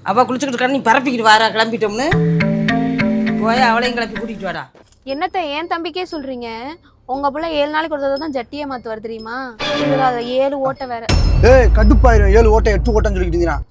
அவள் குளிச்சுக்கிட்டு இருக்கா, நீ பரப்பிக்கிட்டு வாரா கிளம்பிட்டோம்னு போய் அவளையும் கிளப்பி கூட்டிகிட்டு வாடா. என்னத்த என் தம்பிக்கே சொல்றீங்க? உங்க புள்ள 7 நாளைக்கு ஒரு தடவை தான் ஜட்டியை மாத்துவார் தெரியுமா? இதுல 7 ஓட்டை வேற. ஏய் கடுப்பாயிரும், 7 ஓட்டை 8 ஓட்டைன்னு சொல்லிக்கிட்டு இருந்தீங்கன்னா.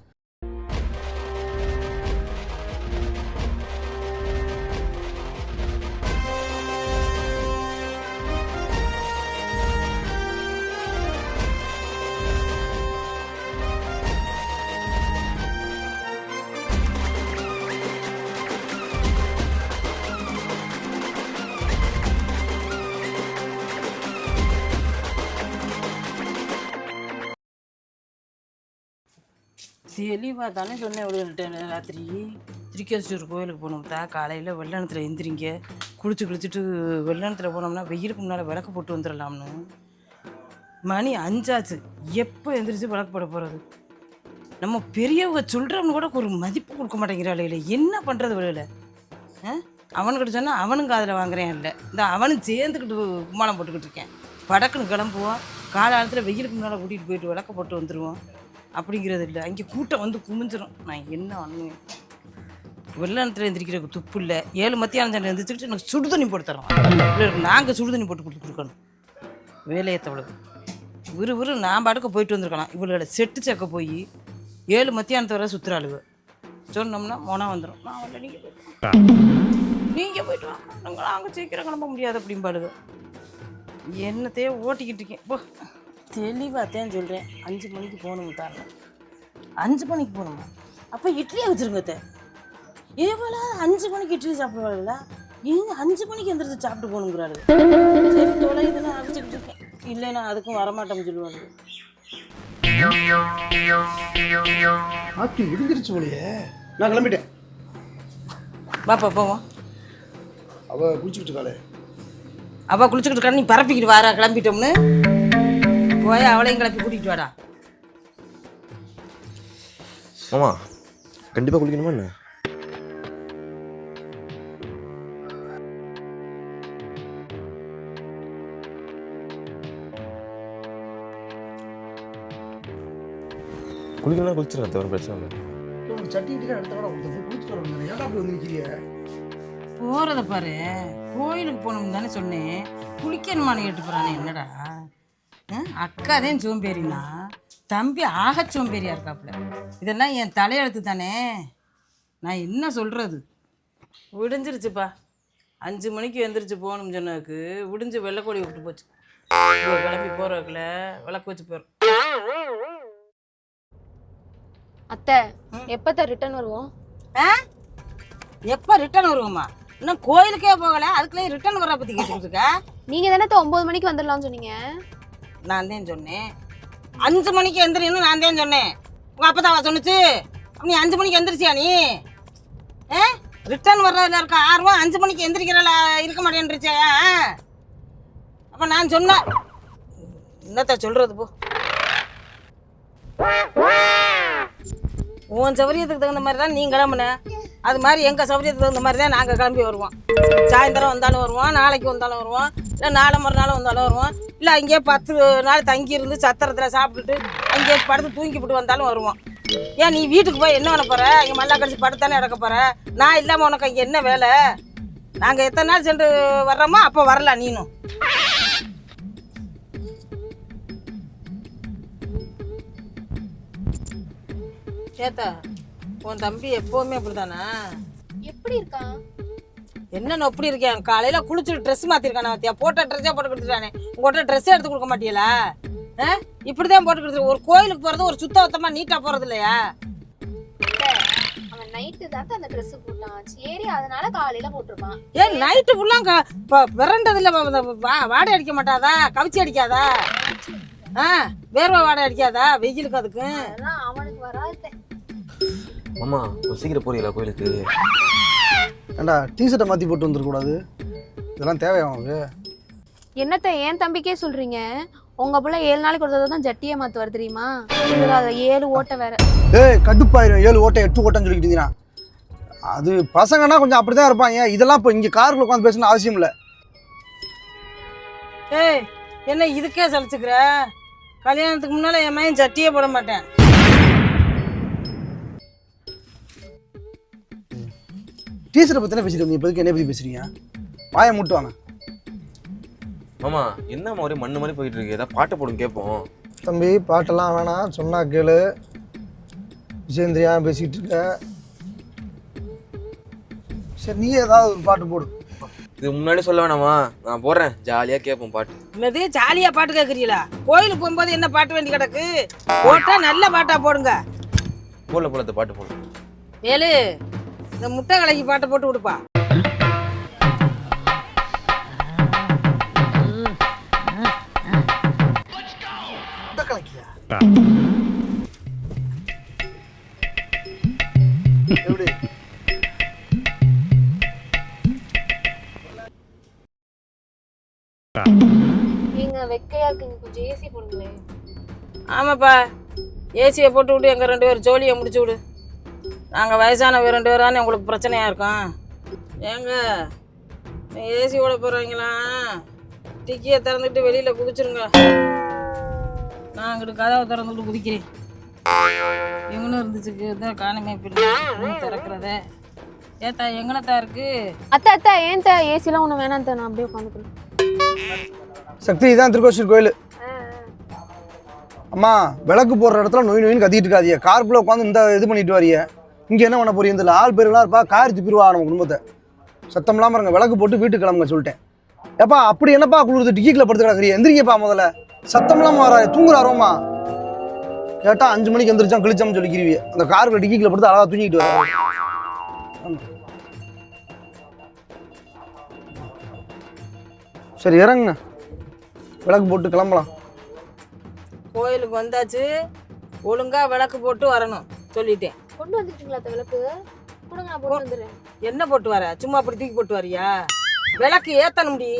தெளிவாக தானே சொன்னேன் இவ்வளோ ராத்திரி திருக்கேஸ்வரர் கோயிலுக்கு போனோம்தா. காலையில் வெள்ளனத்தில் எந்திரிங்க, குளிச்சுட்டு வெள்ளனத்தில் போனோம்னா வெயிலுக்கு முன்னால் விளக்கு போட்டு வந்துடலாம்னு. மணி 5 ஆச்சு, எப்போ எந்திரிச்சு விளக்கு போட போகிறது? நம்ம பெரியவங்க சொல்கிறவனு கூட ஒரு மதிப்பு கொடுக்க மாட்டேங்கிறாள். இல்லை என்ன பண்ணுறது வெளியில்? அவனுக்கிட்ட சொன்னால் அவனும் காதில் வாங்குறேன். இல்லை இந்த அவனும் சேர்ந்துக்கிட்டு கும்மாளம் போட்டுக்கிட்டு இருக்கேன். படக்குன்னு கிளம்புவோம், காலத்தில் வெயிலுக்கு முன்னால் கூட்டிகிட்டு போயிட்டு விளக்க போட்டு வந்துடுவோம். அப்படிங்கிறது இல்லை, அங்கே கூட்டம் வந்து குமிஞ்சிடும். நான் என்ன பண்ணுவேன்? வெள்ளத்தில் எந்திரிக்கிறதுக்கு துப்பு இல்லை. 7 மத்தியானம் சண்டை எந்திரிச்சுக்கிட்டு எனக்கு சுடுதண்ணி போட்டு தரோம். நாங்கள் சுடுதண்ணி போட்டு கொடுக்கணும். வேலையத்தவளுக்கு விறு நான் பாட்டுக்கு போயிட்டு வந்திருக்கலாம். இவளோட செட்டு சேர்க்க போய் 7 மத்தியானத்தை வர சுற்றுறாளுங்க. சொன்னோம்னா மோனா வந்துடும். நான் வரல, நீங்கள் போயிட்டு வாங்க, நாங்கள் சீக்கிரம் கிளம்ப முடியாது அப்படிம்பாளுங்க. என்னத்தையே ஓட்டிக்கிட்டு இருக்கேன். போ தெளிவாகத்தான் சொல்கிறேன். 5 மணிக்கு போகணும் தாரணம். 5 மணிக்கு போகணுமா? அப்போ இட்லியை வச்சுருங்க. ஏவலா 5 மணிக்கு இட்லி சாப்பிடுவாங்களா? ஏங்க 5 மணிக்கு எந்திரிச்சு சாப்பிட்டு போகணுங்கிறாரு. சரி தோலை இதெல்லாம் அரைச்சிக்கிட்டு இருக்கேன். இல்லைன்னா அதுக்கும் வரமாட்டோம்னு சொல்லுவாங்க. ஆத்தி விழுந்துருச்சு போலையே. நான் கிளம்பிட்டேன். பாப்பா போவோம். அவள் குளிச்சுக்கிட்டு இருக்காளே. அவள் குளிச்சுக்கிட்டு இருக்கா, நீ பரப்பிக்கிட்டு வாரா கிளம்பிட்டோம்னு போய் அவளையும் கிளப்பி கூட்டிகிட்டு வாடா. ஆமா கண்டிப்பாக குளிக்கணுமா என்ன? குளிக்கலாம், குளிச்சிடலாம், தவிர பிரச்சனை இல்லை. போகிறத பாரு, கோயிலுக்கு போகணும்னு தானே சொன்னேன். குளிக்கணுமான்னு கேட்டு போகிறானே. என்னடா அக்காதேன் சோம்பேறினா தம்பி ஆக சோம்பேறியா இருக்காப்புல. இதெல்லாம் என் தலையெழுத்து தானே. நான் என்ன சொல்கிறது? விடிஞ்சிருச்சுப்பா. 5 மணிக்கு எந்திரிச்சு போகணும்னு சொன்னதுக்கு விடிஞ்சு வெள்ளைக்கோடி விட்டு போச்சு. கிளம்பி போகிறதுக்குள்ள விளக்கு வச்சு போகிறோம். அத்தை எப்போ ரிட்டர்ன் வருவோம்? எப்போ ரிட்டர்ன் வருவோம்மா? இன்னும் கோயிலுக்கே போகலை, அதுக்குள்ளே ரிட்டர்ன் வர பற்றி கேட்டுக்கிட்டு இருக்க? நீங்கள் தானே 9 மணிக்கு வந்துடலாம்னு சொன்னீங்க. நான் தான் சொன்னேன் 5 மணிக்கு எந்திரின்னு. நான் தான் சொன்னேன். உங்கள் அப்பா தான் சொன்னிச்சு. நீ 5 மணிக்கு எந்திரிச்சியா? நீ ரிட்டர்ன் வர்றதுல இருக்க ஆர்வம் 5 மணிக்கு எந்திரிக்கிறல இருக்க மாட்டேன்ருச்சே. அப்போ நான் சொன்னேன். என்னத்த சொல்கிறது? போ, உன் சௌரியத்துக்கு தகுந்த மாதிரி தான் நீ கிளம்புன. அது மாதிரி எங்கள் சௌரியத்துக்கு தகுந்த மாதிரி தான் நாங்கள் கிளம்பி வருவோம். சாயந்தரம் வந்தாலும் வருவோம், நாளைக்கு வந்தாலும் வருவோம், இல்லை நாளை மறுநாள் வந்தாலும் வருவோம், இல்லை அங்கேயே 10 நாள் தங்கி இருந்து சத்திரத்தில் சாப்பிட்டுட்டு அங்கேயே படுத்து தூங்கிவிட்டு வந்தாலும் வருவோம். ஏன் நீ வீட்டுக்கு போய் என்ன பண்ண போகிற? இங்கே மல்லா கடிச்சு படுத்தானே இறக்க போகிற. நான் இல்லாமல் உனக்கு அங்கே என்ன வேலை? நாங்கள் எத்தனை நாள் சென்று வர்றோமோ அப்போ வரலாம் நீனும். சேத்தா, உன் தம்பி எப்போவுமே அப்படித்தானா? எப்படி இருக்கான்? என்னன்னு எப்படி இருக்கேன்? காலையில் குளிச்சுட்டு ட்ரெஸ் மாற்றிருக்கானே. பார்த்தியா? போட்ட ட்ரெஸ்ஸே போட்டு கொடுத்துட்டானே. உங்கள்கிட்ட ட்ரெஸ்ஸே எடுத்து கொடுக்க மாட்டீங்களா? இப்படி தான் போட்டு கொடுத்துரு. ஒரு கோயிலுக்கு போகிறது ஒரு சுத்தமாக நீட்டாக போகிறது இல்லையா? அவன் நைட்டு தான் அந்த ட்ரெஸ் போட்டான். சரி அதனால காலையில் போட்டிருப்பான். ஏன் நைட்டு ஃபுல்லாக பிறண்டதில்ல வாடகை அடிக்க மாட்டாதா? கவிச்சி அடிக்காதா? வேர்வை வாடகை அடிக்காதா வெயிலுக்கு? அதுக்கு அவனுக்கு வராது. மாமா சீக்கிரம் போறீங்களா கோயிலுக்கு? ஏண்டா டிஷர்ட்டை மாற்றி போட்டு வந்துடக்கூடாது? இதெல்லாம் தேவையா அவனுக்கு? என்னத்த என் தம்பிக்கே சொல்றீங்க? உங்க புள்ள 7 நாளைக்கு ஒரு தடவை தான் ஜட்டியை மாத்துவார் தெரியுமா? இதுல 7 ஓட்டை வேற. ஏய் கடுப்பாயிரும், 7 ஓட்டை 8 ஓட்டைன்னு சொல்லிக்கிட்டு இருந்தீங்கன்னா. அது பசங்கன்னா கொஞ்சம் அப்படிதான் இருப்பாங்க. இதெல்லாம் இப்போ இங்கே காருக்குள்ள உட்காந்து பேசணும்னு அவசியம் இல்லை. ஏய் என்ன இதுக்கே சலிச்சுக்கிற? கல்யாணத்துக்கு முன்னால் என் மகன் சட்டியே போட மாட்டேன். டீச்சரை பற்றின பேசிட்டு வந்தீங்க, இப்போதைக்கு என்னை பற்றி பேசுறீங்க? வாயை மூட்டுவாங்க. மாமா என்னம்மா ஒரே மண்ணு மாதிரி போயிட்டு இருக்கு, ஏதாவது பாட்டு போடுங்க கேட்போம். தம்பி பாட்டெல்லாம் வேணாம், சொன்னா கேளு. விஜயேந்திரியா பேசிக்கிட்டு இருக்க. சரி நீ ஏதாவது ஒரு பாட்டு போடு. இது முன்னாடி சொல்ல வேணாமா, நான் போடுறேன், ஜாலியாக கேட்போம் பாட்டு. என்னது ஜாலியாக பாட்டு கேட்குறீங்களா? கோயிலுக்கு போகும்போது என்ன பாட்டு வேண்டி கிடக்கு? போட்டால் நல்ல பாட்டாக போடுங்க. போல இந்த பாட்டு போடுங்க. வேலு, இந்த முட்டை கலக்கி பாட்டை போட்டு விடுப்பா. எப்படி? நீங்க வெக்கையா இருக்குங்க, கொஞ்சம் ஏசி போடுங்களேன். ஆமாப்பா, ஏசியை போட்டு விட்டு எங்கள் 2 பேரும் ஜோலியை முடிச்சு விடு. நாங்கள் வயசானவங்க 2 பேரானே உங்களுக்கு பிரச்சனையாக இருக்கோம். ஏங்க ஏசி ஓட போகிறவங்களா டிக்கியை திறந்துட்டு வெளியில் குதிச்சிருங்க. நான் அங்கிட்டு கதவை திறந்துட்டு குதிக்கிறேன். எங்கன்னு இருந்துச்சுக்கு தான் காணுமே பிள்ளை திறக்கிறத. ஏத்தா எங்கனத்தா இருக்கு? அத்தை ஏன் ஏசிலாம் ஒன்றும் வேணாம், நான் அப்படியே உட்காந்துக்கிறேன். சக்தி இதான் திருக்கோஷூர் கோயில். அம்மா விளக்கு போடுற இடத்துல நோய் நோயின்னு கத்திட்டு இருக்காதிய. காருக்குள்ளே உட்காந்து இந்த இது பண்ணிட்டு வாரிய. இங்கே என்ன பண்ண போறீங்க? இந்த ஆள் பேருலாம் இருப்பா, கார் திப்பிடுவா நம்ம குடும்பத்தை. சத்தம் இல்லாமல் இருங்க, விளக்கு போட்டு வீட்டுக்கு கிளம்புங்க சொல்லிட்டேன். ஏப்பா அப்படி என்னப்பா குளிர்ந்து டிக்கிக்கில் படுத்து கிடக்குறீ? எந்திரிங்கப்பா முதல்ல. சத்தம் இல்லாமல் வரா, தூங்குறாரோமா? கேட்டா 5 மணிக்கு எந்திரிச்சான் கிழிச்சோம்னு சொல்லிக்கிறீங்க. அந்த காருக்குள்ள டிக்கிக்கில் படுத்து அழகா தூங்கிட்டு வர. சரி இறங்குங்க, விளக்கு போட்டு கிளம்பலாம். கோயிலுக்கு வந்தாச்சு, ஒழுங்கா விளக்கு போட்டு வரணும் சொல்லிட்டேன். கொண்டு வந்துட்டீங்களா அத்தை விளக்கு? கொடுங்க, நான் போட்டு வந்துடுறேன். என்ன போட்டு வர? சும்மா அப்படி தூக்கி போட்டு வரியா? விளக்கு ஏத்தணும்டி.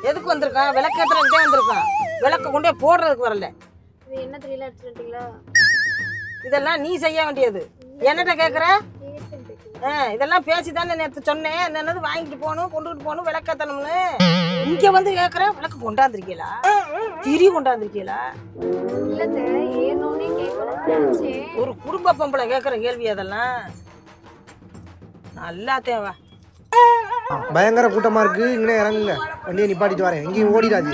எதுக்கு வந்திருக்கான்? விளக்கு ஏத்தனே வந்திருக்கான். விளக்க கொண்டே போடுறதுக்கு வரல. இது என்ன தெரியல, எடுத்துட்டீங்களா? இதெல்லாம் நீ செய்ய வேண்டியது. என்னட்ட கேட்குற? இதெல்லாம் பேசி தானே நேற்று சொன்னேன். என்னது வாங்கிட்டு போகணும், கொண்டுகிட்டு போகணும், விளக்கத்தணும்னு. இங்க வந்து கேட்குற விளக்கு கொண்டாந்துருக்கீங்களா? திரி கொண்டாந்துருக்கீங்களா? ஒரு குடும்ப பொம்பளை கேட்குற கேள்வி அதெல்லாம். நல்லா தேவை. பயங்கர கூட்டமா இருக்கு, இங்கே இறங்குங்க, வண்டியை நிப்பாட்டிட்டு வரேன், எங்கேயும் ஓடிடாது.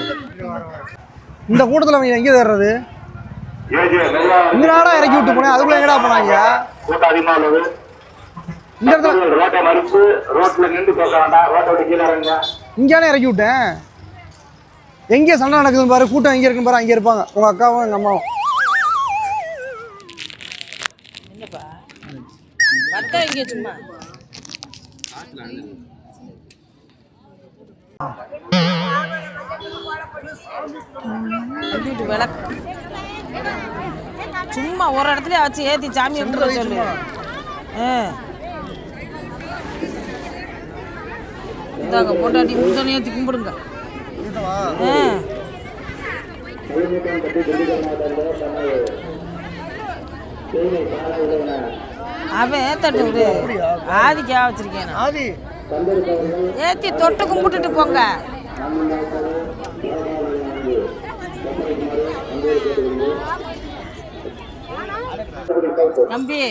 இந்த கூட்டத்தில் அவங்க எங்கே தேடுறது? இங்கடா இறக்கி விட்டு போனேன், அதுக்குள்ள எங்கடா போனாங்க? இந்த இடத்துல இங்கேயானே இறக்கி விட்டேன். எங்கே சண்டை நடக்குதுன்னு பாரு, கூட்டம் எங்கே இருக்குன்னு பாரு. அங்கே இருப்பாங்க உங்க அக்காவும் எங்க அம்மாவும். என்னப்பா வந்தா இங்கே சும்மா விளக்கு சும்மா ஒரு இடத்துல வச்சு ஏற்றி சாமி கும்பிட சொல்லு. இதாங்க பொண்டாட்டி முந்தனை ஏற்றி கும்பிடுங்க. அவன் ஏத்தட்டு விடு, ஆதிக்கா வச்சிருக்கேன். ஆதி ஏற்றி தொட்டு கும்பிட்டுட்டு போங்க. தம்பி,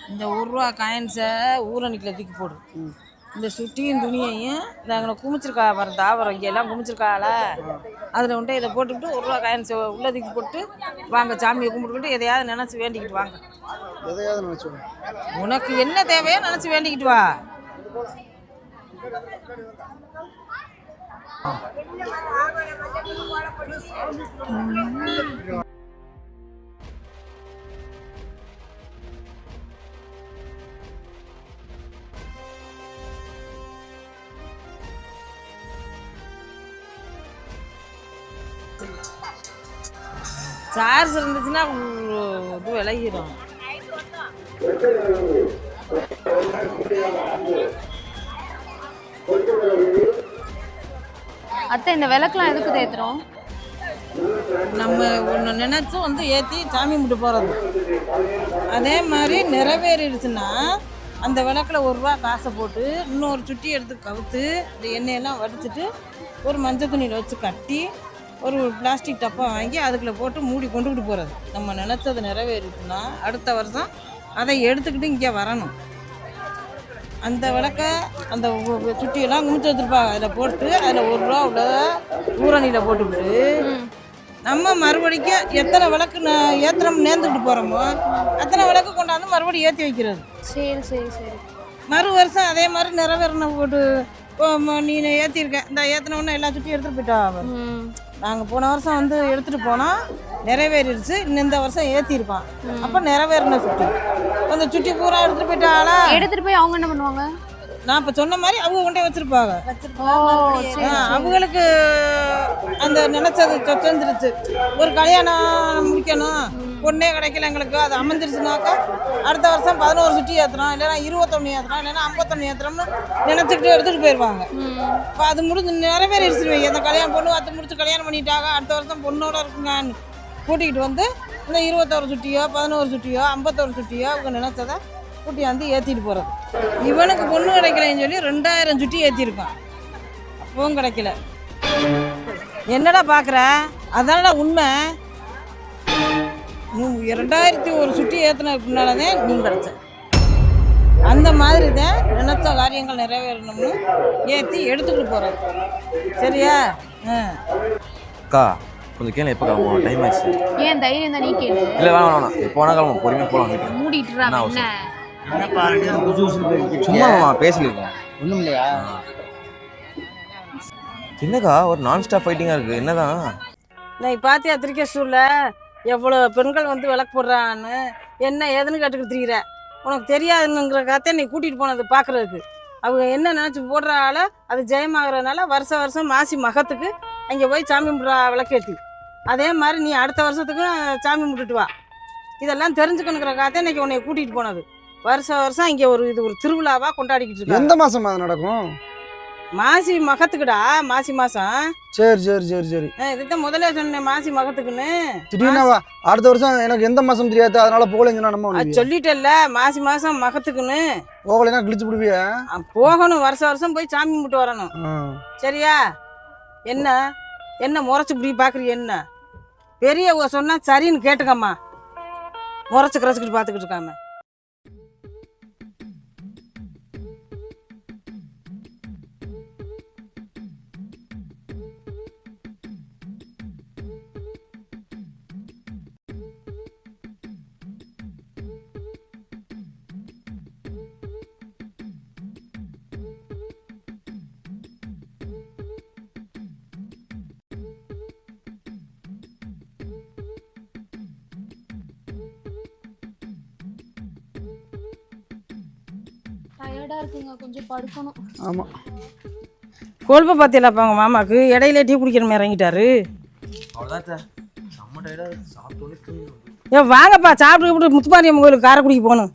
இந்த 1 ரூபா காயின்ஸை ஊரணிக்கில் தூக்கி போடு. இந்த சுட்டியும் துணியையும் நாங்கள் குமிச்சிருக்கா வர தாவரம் இங்கே எல்லாம் குமிச்சிருக்காள, அதில் வந்துட்டு இதை போட்டுக்கிட்டு 1 ரூபா காயின்ஸை உள்ளே தூக்கி போட்டு வாங்க. சாமியை கும்பிட்டுக்கிட்டு எதையாவது நினச்சி வேண்டிக்கிட்டு வாங்க. எதையாவது நினைச்சு உனக்கு என்ன தேவையோ நினச்சி வேண்டிக்கிட்டு வா. சார்ஜ் இருந்துச்சுன்னா இது விலகிடும். அத்தை இந்த விளக்குலாம் எதுக்கு தேத்துறோம்? நம்ம ஒன்று நினச்சும் வந்து ஏற்றி சாமி கும்பிட்டு போகிறது. அதே மாதிரி நிறைவேறிடுச்சுன்னா அந்த விளக்கில் 1 ரூபா காசை போட்டு இன்னொரு சுட்டி எடுத்து கவுத்து இந்த எண்ணெயெல்லாம் வடிச்சிட்டு ஒரு மஞ்சள் துணியில் வச்சு கட்டி ஒரு பிளாஸ்டிக் டப்பா வாங்கி அதுக்குள்ளே போட்டு மூடி கொண்டுக்கிட்டு போகிறது. நம்ம நினச்சது நிறைவேறிடுச்சுன்னா அடுத்த வருஷம் அதை எடுத்துக்கிட்டு இங்கே வரணும். அந்த விளக்க அந்த சுட்டியெல்லாம் குமிச்சு வச்சுருப்பாங்க. அதில் போட்டு அதில் 1 ரூபா உள்ள ஊரணியில் போட்டுவிட்டு நம்ம மறுபடிக்கும் எத்தனை விளக்கு ஏற்றுறோம் நேர்ந்துக்கிட்டு போகிறோமோ அத்தனை விளக்கு கொண்டாந்து மறுபடியும் ஏற்றி வைக்கிறது. சரி சரி சரி. மறு வருஷம் அதே மாதிரி நிறைவேறணும் போட்டு நீ ஏற்றிருக்க இந்த ஏற்றின உடனே எல்லா சுட்டியும் எடுத்துகிட்டு போயிட்டா. நாங்கள் போன வருஷம் வந்து எடுத்துகிட்டு போனோம், நிறைவேறிடுச்சு. இன்னும் இந்த வருஷம் ஏற்றிருப்பான். அப்போ நிறைவேறின சுட்டி அந்த சுட்டி பூரா எடுத்துகிட்டு போயிட்டாளா. எடுத்துட்டு போய் அவங்க என்ன பண்ணுவாங்க? நான் இப்போ சொன்ன மாதிரி அவங்க கொண்டே வச்சிருப்பாங்க. அவங்களுக்கு அந்த நினைச்சது சொச்சந்துருச்சு. ஒரு கல்யாணம் முடிக்கணும், பொண்ணே கிடைக்கல எங்களுக்கு, அது அமைஞ்சிருச்சுனாக்கா அடுத்த வருஷம் 11 சுட்டி ஏற்றுறோம், இல்லைன்னா 21 ஏற்றுறோம், இல்லைன்னா 51 ஏற்றுறோம்னு நினச்சிக்கிட்டு எடுத்துகிட்டு போயிடுவாங்க. இப்போ அது முடிஞ்சு நிறைவேறிடுச்சு. அந்த கல்யாணம் பொண்ணு பார்த்து முடிச்சு கல்யாணம் பண்ணிட்டாங்க, அடுத்த வருஷம் பொண்ணோட இருக்குங்கன்னு கூட்டிகிட்டு வந்து இந்த 21 சுட்டியோ 11 சுட்டியோ 51 சுட்டியோ அவங்க நினச்சதை கூட்டியாந்து ஏற்றிட்டு போகிறது. இவனுக்கு பொண்ணு கிடைக்கலன்னு சொல்லி 2000 சுட்டி ஏற்றிருக்கான், அப்பவும் கிடைக்கல. என்னடா பார்க்குற? அதனால உண்மை 2001 சுட்டி ஏற்றினதுக்கு முன்னால்தான் நீ கிடச்ச. அந்த மாதிரி தான் நினச்ச காரியங்கள் நிறைவேறணும்னு ஏற்றி எடுத்துக்கிட்டு போகிறது. சரியா? அக்கா கொஞ்சம் கேளு, எப்போ கிளம்புவோம்? டைம் ஆயிடுச்சு. ஏன் தைரியம் தான் நீ கேளு. இல்லை வேணாம், போனால் கிளம்புவோம், பொறுமையாக போகலாம். வீட்டுக்கு மூடிட்டுறா என்ன? சும்மா பேசியிருக்கோம். ஒன்றும் இல்லையா? என்னக்கா ஒரு நான் ஸ்டாப் ஃபைட்டிங்காக இருக்குது, என்னதான்? நான் பார்த்தியா திருக்கேசூரில் எவ்வளோ பெண்கள் வந்து விளக்கு போடுறான்னு என்ன ஏதுன்னு கேட்டுக்கிட்டு திரிகிற. உனக்கு தெரியாதுங்கிற கதை நீ கூட்டிகிட்டு போனது பார்க்குறதுக்கு. அவங்க என்ன நினச்சி போடுறால அது ஜெயமாகறதுனால வருஷம் மாசி மகத்துக்கு அங்கே போய் சாமி கும்பிட்றா விளக்கேற்றி. அதே மாதிரி நீ அடுத்த வருஷத்துக்கும் சாமி கும்பிட்டுட்டு வா. இதெல்லாம் தெரிஞ்சுக்கணுங்கிற கதை இன்னைக்கு உன்னை கூட்டிகிட்டு போனது. வருஷம் இங்கே இது ஒரு திருவிழாவாக கொண்டாடிக்கிட்டு இருக்கு. எந்த மாதம் அது நடக்கும்? மாசி மகத்துக்குடா, மாசி மாதம். சரி சரி சரி சரி. இதுதான் முதல்ல சொன்னேன் மாசி மகத்துக்குன்னு. திடீர்னு அடுத்த வருஷம் எனக்கு எந்த மாதம் தெரியாது, அதனால போகலைங்கன்னா நம்ம சொல்லிட்டேல்ல மாசி மாதம் மகத்துக்குன்னு. போகலைன்னா கிழிச்சு விடுவிய. போகணும், வருஷம் போய் சாமி கும்பிட்டு வரணும். சரியா? என்ன முறைச்சு இப்படி பார்க்குறீ? என்ன பெரிய சொன்னா சரின்னு கேட்டுக்கம்மா, முறைச்சு கரைச்சிக்கிட்டு பார்த்துக்கிட்டு இருக்காம. டயர்டா இருக்குங்க, கொஞ்சம் படுக்கணும். ஆமா, கொழுப்பை பார்த்தியலாப்பா அவங்க மாமாவுக்கு இடையில டீ குடிக்கிற இறங்கிட்டாரு. அவ்வளோதான் செம்ம டயர்டாக சாப்பிட்டோன்னே. ஏன் வாங்கப்பா, சாப்பிட்டு முத்துமாரியம்மன் கோயிலுக்கு காரைக்குடிக்கு போகணும்.